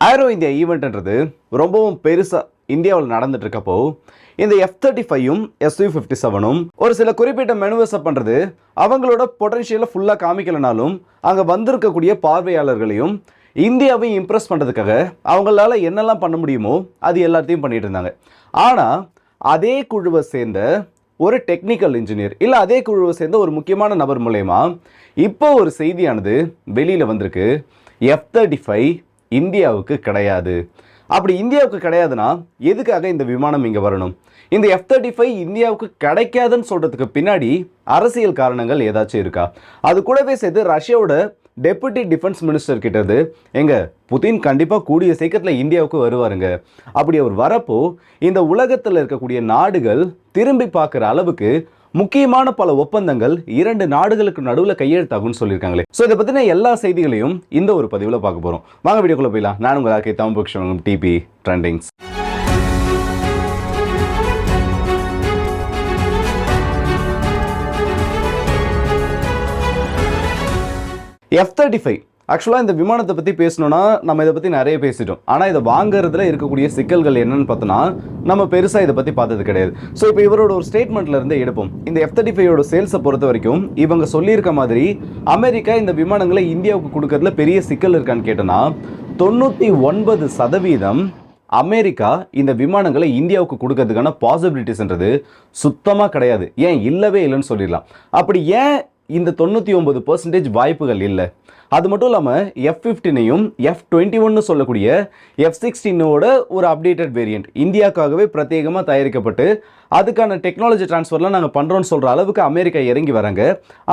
Aero India ஈவெண்ட்ன்றது ரொம்பவும் பெருசாக இந்தியாவில் நடந்துட்டு இருக்கப்போ இந்த F-35யும் Su-57ம் ஒரு சில குறிப்பிட்ட மெனுவர்ஸை பண்ணுறது அவங்களோட பொட்டன்ஷியலை ஃபுல்லாக காமிக்கலனாலும் அங்கே வந்திருக்கக்கூடிய பார்வையாளர்களையும் இந்தியாவையும் இம்ப்ரெஸ் பண்ணுறதுக்காக அவங்களால என்னெல்லாம் பண்ண முடியுமோ அது எல்லாத்தையும் பண்ணிட்டு இருந்தாங்க. ஆனால் அதே குழுவை சேர்ந்த ஒரு டெக்னிக்கல் இன்ஜினியர் இல்லை அதே குழுவை சேர்ந்த ஒரு முக்கியமான நபர் மூலயமா இப்போ ஒரு செய்தியானது வெளியில் வந்திருக்கு. F-35 இந்தியாவுக்கு கிடையாது. அப்படி இந்தியாவுக்கு கிடையாதுன்னா எதுக்காக இந்த விமானம் இங்கே வரணும்? இந்த F-35 இந்தியாவுக்கு கிடைக்காதுன்னு சொல்கிறதுக்கு பின்னாடி அரசியல் காரணங்கள் ஏதாச்சும் இருக்கா? அது கூடவே சேர்த்து ரஷ்யாவோட டெபுட்டி டிஃபென்ஸ் மினிஸ்டர் கிட்டது புதின் கண்டிப்பாக கூடிய சீக்கிரத்தில் இந்தியாவுக்கு வருவாருங்க. அப்படி அவர் வரப்போ இந்த உலகத்தில் இருக்கக்கூடிய நாடுகள் திரும்பி பார்க்குற அளவுக்கு முக்கியமான பல ஒப்பந்தங்கள் 2 நாடுகளுக்கு நடுவில் கையெழுத்தாகும்னு சொல்லியிருக்காங்களே. ஸோ இதை பற்றின எல்லா செய்திகளையும் இந்த ஒரு பதிவில் பார்க்க போகிறோம். வாங்க வீடியோக்குள்ளே போயிடலாம். நான் உங்கள் RK Tamil DP trendings. F-35 ஆக்சுவலாக இந்த விமானத்தை பற்றி பேசணும்னா நம்ம இதை பற்றி நிறைய பேசிட்டோம். ஆனால் இதை வாங்குறதுல இருக்கக்கூடிய சிக்கல்கள் என்னன்னு பார்த்தோன்னா நம்ம பெருசாக இதை பற்றி பார்த்தது கிடையாது. ஸோ இப்போ இவரோட ஒரு ஸ்டேட்மெண்ட்லேருந்து எடுப்போம். இந்த F-35யோட சேல்ஸை பொறுத்த வரைக்கும் இவங்க சொல்லியிருக்க மாதிரி அமெரிக்கா இந்த விமானங்களை இந்தியாவுக்கு கொடுக்கறதுல பெரிய சிக்கல் இருக்கான்னு கேட்டோன்னா 99% அமெரிக்கா இந்த விமானங்களை இந்தியாவுக்கு கொடுக்கறதுக்கான பாசிபிலிட்டிஸ்ன்றது சுத்தமாக கிடையாது. ஏன் இல்லவே இல்லைன்னு சொல்லிடலாம். அப்படி ஏன் இந்த 99% வாய்ப்புகள் இல்லை? அது மட்டும் இல்லாமல் F-15ஐயும் F-21 சொல்லக்கூடிய F-16ஓட ஒரு அப்டேட்டட் வேரியண்ட் இந்தியாவுக்காகவே பிரத்யேகமாக தயாரிக்கப்பட்டு அதுக்கான டெக்னாலஜி ட்ரான்ஸ்ஃபர்லாம் நாங்கள் பண்ணுறோன்னு சொல்கிற அளவுக்கு அமெரிக்கா இறங்கி வராங்க.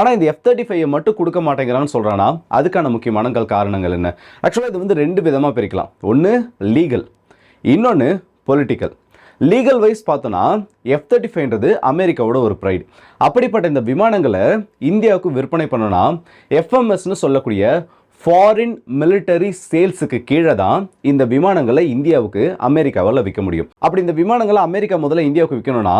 ஆனால் இந்த F-35 மட்டும் கொடுக்க மாட்டேங்கிறான்னு சொல்கிறான்னா அதுக்கான முக்கியமான காரணங்கள் என்ன? ஆக்சுவலாக இது வந்து 2 விதமாக பிரிக்கலாம். ஒன்று லீகல், இன்னொன்று பொலிட்டிக்கல். லீகல் வைஸ் பார்த்தோன்னா F-35ன்றது அமெரிக்காவோட ஒரு ப்ரைடு. அப்படிப்பட்ட இந்த விமானங்களை இந்தியாவுக்கு விற்பனை பண்ணோன்னா FMSன்னு சொல்லக்கூடிய ஃபாரின் மிலிட்டரி சேல்ஸுக்கு கீழே தான் இந்த விமானங்களை இந்தியாவுக்கு அமெரிக்காவில் விற்க முடியும். அப்படி இந்த விமானங்களை அமெரிக்கா முதல்ல இந்தியாவுக்கு விற்கணும்னா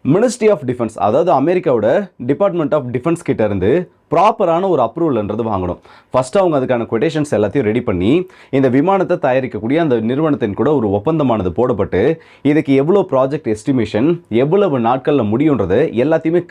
மினிஸ்ட்ரி ஆஃப் டிஃபென்ஸ், அதாவது அமெரிக்காவோட டிபார்ட்மெண்ட் ஆஃப் டிஃபென்ஸ் கிட்ட இருந்து ப்ராப்பரான ஒரு அப்ரூவல்ன்றது வாங்கணும். ஃபர்ஸ்ட் அவங்க அதுக்கான கொட்டேஷன்ஸ் எல்லாத்தையும் ரெடி பண்ணி இந்த விமானத்தை தயாரிக்கக்கூடிய அந்த நிறுவனத்தின் கூட ஒரு ஒப்பந்தமானது போடப்பட்டு இதுக்கு எவ்வளோ ப்ராஜெக்ட் எஸ்டிமேஷன் எவ்வளவு நாட்களில் முடியுன்றது எல்லாத்தையுமே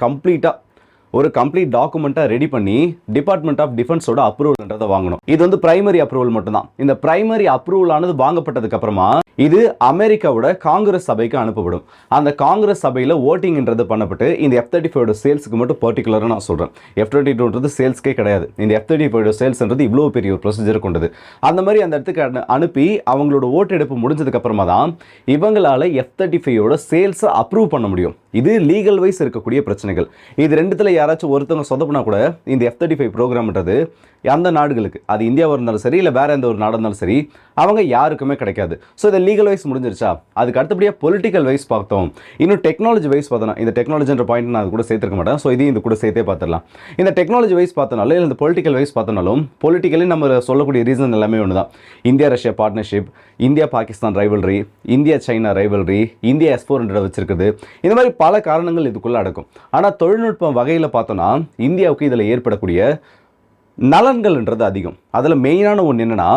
ஒரு கம்ப்ளீட் டாக்குமெண்ட்டாக ரெடி பண்ணி டிபார்ட்மெண்ட் ஆஃப் டிஃபென்ஸோட அப்ரூவல்ன்றதை வாங்கணும். இது வந்து பிரைமரி அப்ரூவல் மட்டும்தான். இந்த பிரைமரி அப்ரூவல் ஆனது வாங்கப்பட்டதுக்கு அப்புறமா இது அமெரிக்காவோட காங்கிரஸ் சபைக்கு அனுப்பப்படும். அந்த காங்கிரஸ் சபையில் ஓட்டிங்ன்றது பண்ணப்பட்டு இந்த F-35 சேல்ஸுக்கு மட்டும் பர்டிகுலராக நான் சொல்கிறேன். F-22ன்றது சேல்ஸ்க்கே கிடையாது. இந்த F-35 சேல்ஸ்ன்றது இவ்வளோ பெரிய ஒரு ப்ரொசீஜர் கொண்டது. அந்த மாதிரி அந்த இடத்துக்கு அனுப்பி அவங்களோட ஓட்டெடுப்பு முடிஞ்சதுக்கு அப்புறமா தான் இவங்களால F-35 சேல்ஸை அப்ரூவ் பண்ண முடியும். இது லீகல் வைஸ் இருக்கக்கூடிய பிரச்சனைகள். இது ரெண்டுத்தில் யாராச்சும் ஒருத்தவங்க சொதப்பினா கூட இந்த F-35 ப்ரோக்ராம்ன்றது அந்த நாடுகளுக்கு, அது இந்தியாவாக இருந்தாலும் சரி இல்லை வேற எந்த ஒரு நாடாக இருந்தாலும் சரி, அவங்க யாருக்குமே கிடைக்காது. ஸோ இதை லீகல் வைஸ் முடிஞ்சிருச்சா? அதுக்கு அடுத்தபடியாக பொலிட்டிக்கல் வைஸ் பார்த்தோம். இன்னும் டெக்னாலஜி வைஸ் பார்த்தோன்னா இந்த டெக்னாலஜின்ற பாயிண்ட் நான் அது கூட சேர்த்துருக்க மாட்டேன். ஸோ இதையும் இது கூட சேர்த்தே பார்த்துடலாம். இந்த டெக்னாலஜி வைஸ் பார்த்தனாலும் இல்லை இந்த பொலிட்டிக்கல் வைஸ் பார்த்தனாலும் பொலிட்டிக்கலி நம்ம சொல்லக்கூடிய ரீசன் எல்லாமே ஒன்று தான். India Russia partnership, India Pakistan rivalry, India China rivalry, India S-400 வச்சிருக்குது. இந்த மாதிரி பல காரணங்கள் இதுக்குள்ளே அடக்கும். ஆனால் தொழில்நுட்பம் வகையில் பார்த்தோன்னா இந்தியாவுக்கு இதில் ஏற்படக்கூடிய நலன்கள்ன்றது அதிகம். அதில் மெயினான ஒன்று என்னென்னா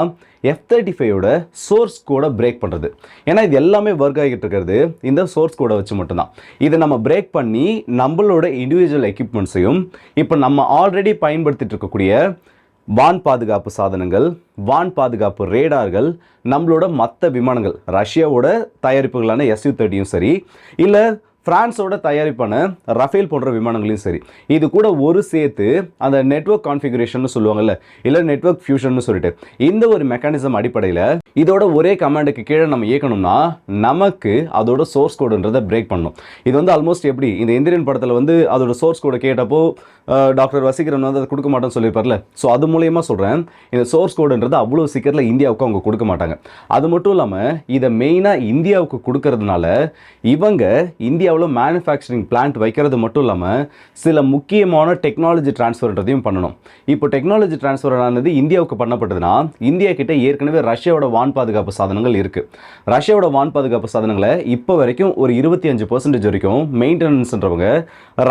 F-35யோட சோர்ஸ் கோடை பிரேக் பண்ணுறது. ஏன்னா இது எல்லாமே ஒர்க் ஆகிட்டு இருக்கிறது இந்த சோர்ஸ் கோடை வச்சு மட்டும்தான். இதை நம்ம பிரேக் பண்ணி நம்மளோட இண்டிவிஜுவல் எக்யூப்மெண்ட்ஸையும் இப்போ நம்ம ஆல்ரெடி பயன்படுத்திட்டு இருக்கக்கூடிய வான் பாதுகாப்பு சாதனங்கள், வான் பாதுகாப்பு ரேடார்கள், நம்மளோட மற்ற விமானங்கள் ரஷ்யாவோட தயாரிப்புகளான Su-30யும் சரி இல்லை பிரான்ஸோட தயாரிப்பான ரஃபேல் போன்ற விமானங்களையும் சரி, இது கூட ஒரு சேர்த்து அந்த நெட்வொர்க் கான்ஃபிகரேஷன் சொல்லுவாங்கல்ல, இல்லை நெட்வொர்க் ஃபியூஷன் சொல்லிட்டு இந்த ஒரு மெக்கானிசம் அடிப்படையில் இதோட ஒரே கமாண்டுக்கு கீழே நம்ம இயக்கணும்னா நமக்கு அதோட சோர்ஸ் கோடுன்றதை பிரேக் பண்ணணும். இது வந்து ஆல்மோஸ்ட் எப்படி இந்த எந்திரன் படத்தில் வந்து அதோட சோர்ஸ் கோடை கேட்டப்போ டாக்டர் வசீகரன் வந்து அதை கொடுக்க மாட்டேன்னு சொல்லியிருப்பார்ல. ஸோ அது மூலயமா சொல்கிறேன், இந்த சோர்ஸ் கோடுன்றது அவ்வளோ சீக்கிரத்தில் இந்தியாவுக்கு அவங்க கொடுக்க மாட்டாங்க. அது மட்டும் இல்லாமல் இதை மெயினாக இந்தியாவுக்கு கொடுக்கறதுனால இவங்க இந்தியாவில் மேனுஃபேக்சரிங் பிளான்ட் வைக்கிறது மட்டும் இல்லாமல் சில முக்கியமான டெக்னாலஜி டிரான்ஸ்ஃபர்ன்றதையும் பண்ணணும். இப்போ டெக்னாலஜி டிரான்ஸ்ஃபர் ஆனது இந்தியாவுக்கு பண்ணப்பட்டதுன்னா இந்தியா கிட்ட ஏற்கனவே ரஷ்யாவோட வான் பாதுகாப்பு சாதனங்கள் இருக்குது. ரஷ்யாவோட வான் பாதுகாப்பு சாதனங்களை இப்போ வரைக்கும் ஒரு 25% வரைக்கும் மெயின்டெனன்ஸ்ன்றவங்க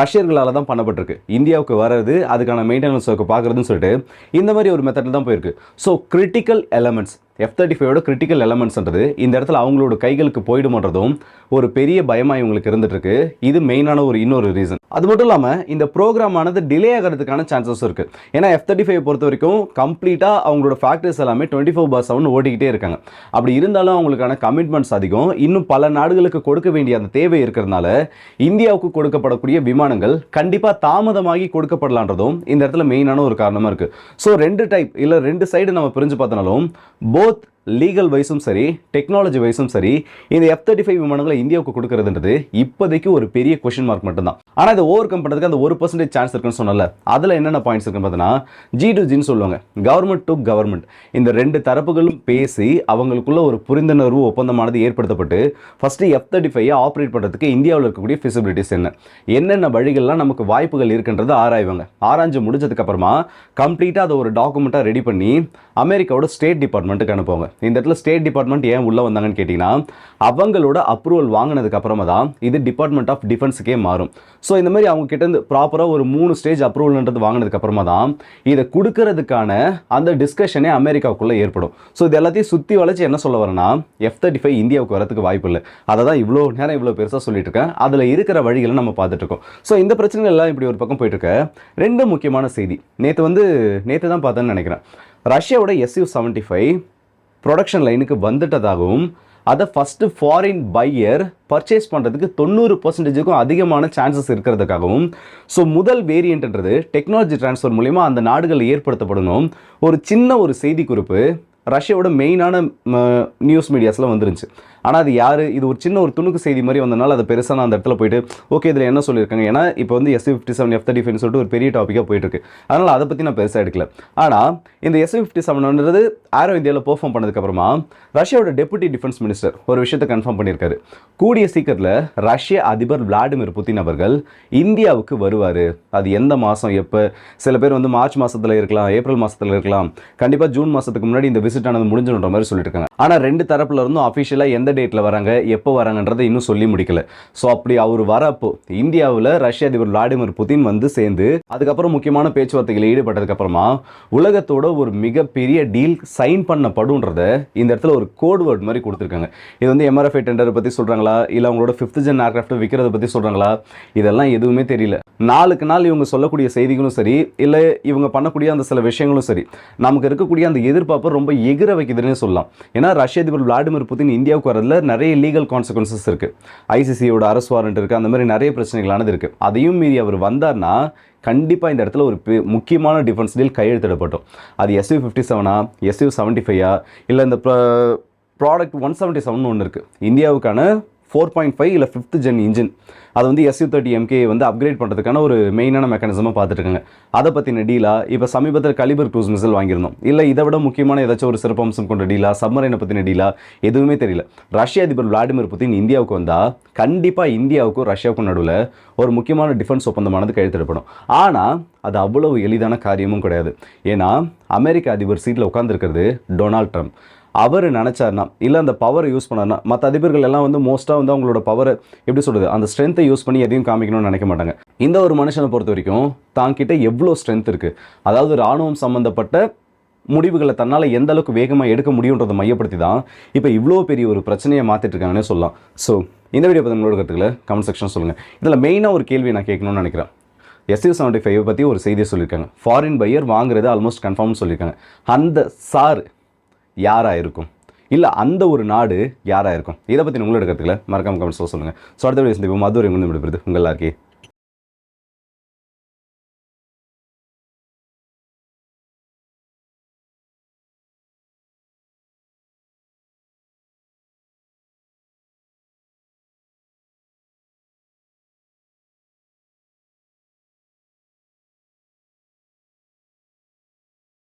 ரஷ்யர்களால் தான் பண்ணப்பட்டிருக்கு. இந்தியாவுக்கு வர்றது அதுக்கான மெயின்டெனன்ஸ் பார்க்குறதுன்னு சொல்லிட்டு இந்த மாதிரி ஒரு மெத்தடில் தான் போயிருக்கு. So critical elements F-35 critical எலமெண்ட்ஸ்ன்றது இந்த இடத்துல அவங்களோட கைகளுக்கு போயிடுமன்றதும் ஒரு பெரிய பயமாக இவங்களுக்கு இருந்துட்டு இருக்கு. இது மெயினான இன்னொரு ரீசன். அது மட்டும் இல்லாமல் இந்த ப்ரோக்ராம் ஆனது டிலே ஆகிறதுக்கான சான்சஸ் இருக்கு. ஏன்னா F-35 பொறுத்த வரைக்கும் கம்ப்ளீட்டாக அவங்களோட ஃபேக்டரிஸ் எல்லாமே 24/7 ஓடிக்கிட்டே இருக்காங்க. அப்படி இருந்தாலும் அவங்களுக்கான கமிட்மெண்ட்ஸ் அதிகம். இன்னும் பல நாடுகளுக்கு கொடுக்க வேண்டிய அந்த தேவை இருக்கிறதுனால இந்தியாவுக்கு கொடுக்கப்படக்கூடிய விமானங்கள் கண்டிப்பாக தாமதமாகி கொடுக்கப்படலான்றதும் இந்த இடத்துல மெயினான ஒரு காரணமாக இருக்கு. ஸோ 2 டைப் இல்லை 2 சைடு நம்ம பிரிஞ்சு பார்த்தனாலும் போத் லீகல் வைஸும் சரி டெக்னாலஜி வைஸும் சரி இந்த F-35 விமானங்களை இந்தியாவுக்கு கொடுக்கறதுன்றது இப்போதைக்கு ஒரு பெரிய கொஸ்டின் மார்க் மட்டும்தான். ஆனால் இதை ஓவர் கம் பண்ணுறதுக்கு அந்த 1% சான்ஸ் இருக்குன்னு சொன்னல, அதில் என்னென்ன பாயிண்ட்ஸ் இருக்குன்னு பார்த்தீங்கன்னா G2Gன்னு சொல்லுவாங்க, கவர்மெண்ட் டு கவர்மெண்ட். இந்த 2 தரப்புகளும் பேசி அவங்களுக்குள்ள ஒரு புரிந்துணர்வு ஒப்பந்தமானது ஏற்படுத்தப்பட்டு ஃபஸ்ட்டு F-35 ஆப்ரேட் பண்ணுறதுக்கு இந்தியாவில் இருக்கக்கூடிய ஃபிசிபிலிட்டிஸ் என்னென்ன வழிகள்லாம் நமக்கு வாய்ப்புகள் இருக்குன்றதை ஆராய்வாங்க. ஆராய்ஞ்சு முடிஞ்சதுக்கு அப்புறமா கம்ப்ளீட்டாக அதை ஒரு டாக்குமெண்ட்டாக ரெடி பண்ணி அமெரிக்காவோட ஸ்டேட் டிபார்ட்மெண்ட்டுக்கு அனுப்புவாங்க. இந்த இடத்துல ஸ்டேட் டிபார்ட்மெண்ட் ஏன் உள்ள வந்தாங்கன்னு கேட்டிங்கன்னா அவங்களோட அப்ரூவல் வாங்கினதுக்கு அப்புறமா தான் இது டிபார்ட்மெண்ட் ஆஃப் டிஃபென்ஸுக்கே மாறும். ஸோ இந்த மாதிரி அவங்க கிட்ட இருந்து ப்ராப்பராக ஒரு 3 ஸ்டேஜ் அப்ரூவல்ன்றது வாங்கினதுக்கு அப்புறமா தான் இதை கொடுக்கறதுக்கான அந்த டிஸ்கஷனே அமெரிக்காவுக்குள்ளே ஏற்படும். ஸோ இது எல்லாத்தையும் சுற்றி வளைச்சு என்ன சொல்ல வரேன்னா F-35 இந்தியாவுக்கு வரதுக்கு வாய்ப்பு இல்லை. அதை தான் இவ்வளோ நேரம் இவ்வளோ பெருசாக சொல்லிட்டு இருக்கேன். அதில் இருக்கிற வழிகளை நம்ம பார்த்துட்டு இருக்கோம். ஸோ இந்த பிரச்சனைகள் எல்லாம் இப்படி ஒரு பக்கம் போயிட்டு இருக்க 2 முக்கியமான செய்தி நேற்று தான் பார்த்தேன்னு நினைக்கிறேன். ரஷ்யாவோட Su-75 ப்ரொடக்ஷன் லைனுக்கு வந்துட்டதாகவும் அதை ஃபஸ்ட்டு ஃபாரின் பையர் பர்ச்சேஸ் பண்ணுறதுக்கு 90% அதிகமான சான்சஸ் இருக்கிறதுக்காகவும் ஸோ முதல் வேரியன்ட்ன்றது டெக்னாலஜி ட்ரான்ஸ்ஃபர் மூலிமா அந்த நாடுகள் ஏற்படுத்தப்படணும் ஒரு சின்ன செய்தி குறிப்பு ரஷ்யாவோட மெயினான நியூஸ் மீடியாஸில் வந்துருந்துச்சு. ஆனால் அது யார், இது ஒரு சின்ன துணுக்கு செய்தி மாதிரி வந்ததுனால அதை பெருசாக நான் அந்த இடத்துல போயிட்டு ஓகே இதில் என்ன சொல்லியிருக்காங்க, ஏன்னா இப்போ Su-57 F-35 சொல்லிட்டு ஒரு பெரிய டாப்பிக்காக போயிட்டுருக்கு. அதனால் அதை பற்றி நான் பெருசாக எடுக்கல. ஆனால் இந்த Su-57ன்றது ஏரோ இந்தியாவில் பெர்ஃபார்ம் பண்ணதுக்கப்புறமா ரஷ்யாவோட டெபுட்டி டிஃபென்ஸ் மினிஸ்டர் ஒரு விஷயத்தை கன்ஃபார்ம் பண்ணியிருக்காரு. கூடிய சீக்கிரத்தில் ரஷ்ய அதிபர் விளாடிமிர் புதின் அவர்கள் இந்தியாவுக்கு வருவார். அது எந்த மாதம் எப்போ, சில பேர் மார்ச் மாதத்தில் இருக்கலாம், ஏப்ரல் மாதத்தில் இருக்கலாம், கண்டிப்பாக ஜூன் மாதத்துக்கு முன்னாடி இந்த விசிட் ஆனது முடிஞ்சுன்ற மாதிரி சொல்லிட்டு இருக்காங்க. ஆனால் 2 தரப்புல இருந்தும் அஃபிஷியலாக எந்த டேட்டில் வராங்க எப்போ வராங்கன்றதை இன்னும் சொல்லி முடிக்கல. ஸோ அப்படி அவர் வரப்போ இந்தியாவில் ரஷ்ய அதிபர் விளாடிமிர் புதின் சேர்ந்து அதுக்கப்புறம் முக்கியமான பேச்சுவார்த்தைகளில் ஈடுபட்டதுக்கு அப்புறமா உலகத்தோட ஒரு மிகப்பெரிய டீல் சைன் பண்ணப்படுன்றத இந்த இடத்துல ஒரு கோட் வேர்ட் மாதிரி கொடுத்துருக்காங்க. இது MRFA டெண்டரை பற்றி சொல்கிறாங்களா இல்லை அவங்களோட 5th ஜென் ஏர்கிராஃப்ட் விற்கிறத பற்றி சொல்கிறாங்களா, இதெல்லாம் எதுவுமே தெரியல. நாளுக்கு நாள் இவங்க சொல்லக்கூடிய செய்திகளும் சரி இல்லை இவங்க பண்ணக்கூடிய அந்த சில விஷயங்களும் சரி நமக்கு இருக்கக்கூடிய அந்த எதிர்பார்ப்பு ரொம்ப எகிர வைக்குதுன்னு சொல்லலாம். ஏன்னா ரஷ்ய அதிபர் விளாடிமிர் புதின் இந்தியாவுக்கு வரதுல நிறைய லீகல் கான்சிக்வன்சஸ் இருக்குது. ICCயோட அரசு வாரண்ட் இருக்குது, அந்த மாதிரி நிறைய பிரச்சனைகளானது இருக்குது. அதையும் மீறி அவர் வந்தார்னா கண்டிப்பாக இந்த இடத்துல ஒரு முக்கியமான டிஃபென்ஸ் டீல் கையெழுத்திடப்பட்டோம். அது Su-57 Su-75 இல்லை இந்த ப்ராடக்ட் 177 ஒன்று இருக்குது இந்தியாவுக்கான 4.5 இல்லை 5th ஜென் இன்ஜின். அது Su-30 MK அப்கிரேட் பண்ணுறதுக்கான ஒரு மெயினான மெக்கானிசமாக பார்த்துட்டு இருக்காங்க. அதை பற்றின டீலாக இப்போ சமீபத்தில் கலிபர் க்ரூஸ் மிசைல் வாங்கியிருந்தோம். இல்லை இதை விட முக்கியமான ஏதாச்சும் ஒரு சிறப்பம்சம் கொண்ட டீலா, சப்மரைனை பற்றின டீலா, எதுவுமே தெரியல. ரஷ்ய அதிபர் விளாடிமிர் புதின் இந்தியாவுக்கு வந்தால் கண்டிப்பாக இந்தியாவுக்கும் ரஷ்யாவுக்கும் நடுவில் ஒரு முக்கியமான டிஃபென்ஸ் ஒப்பந்தமானது கையெழுத்திடப்படும். ஆனால் அது அவ்வளவு எளிதான காரியமும் கிடையாது. ஏன்னா அமெரிக்க அதிபர் சீட்டில் உட்காந்துருக்கிறது டொனால்ட் ட்ரம்ப். அவர் நினச்சார்னா இல்லை அந்த பவரை யூஸ் பண்ணார்னா, மற்ற அதிபர்கள் எல்லாம் மோஸ்ட்டாக அவங்களோட பவரை எப்படி சொல்கிறது அந்த ஸ்ட்ரென்த்தை யூஸ் பண்ணி எதையும் காமிக்கணும்னு நினைக்க மாட்டாங்க. இந்த ஒரு மனுஷனை பொறுத்த வரைக்கும் தாங்கிட்ட எவ்வளோ ஸ்ட்ரென்த் இருக்குது, அதாவது இராணுவம் சம்மந்தப்பட்ட முடிவுகளை தன்னால் எந்த அளவுக்கு வேகமாக எடுக்க முடியுன்றதை மையப்படுத்தி தான் இப்போ இவ்வளோ பெரிய ஒரு பிரச்சனையை மாற்றிட்டு இருக்காங்கன்னே சொல்லலாம். ஸோ இந்த வீடியோ பற்றி உங்களோட கருத்துக்களை கமெண்ட் செக்ஷன் சொல்லுங்கள். இதில் மெயினாக ஒரு கேள்வி நான் கேட்கணும்னு நினைக்கிறேன். Su-75 பற்றி ஒரு செய்தியை சொல்லியிருக்காங்க. ஃபாரின் பையர் வாங்குறது ஆல்மோஸ்ட் கன்ஃபார்ம்னு சொல்லியிருக்காங்க. அந்த சார் யாராக இருக்கும், இல்லை அந்த ஒரு நாடு யாராக இருக்கும், இதை பற்றி உங்களோட கருத்துக்களை மறக்காம கமெண்ட்ஸில் சொல்லுங்கள். ஸோ அடுத்த வீடியோ சந்திப்போம். அதுவரை விடுபடுது உங்கள் எல்லாருக்கே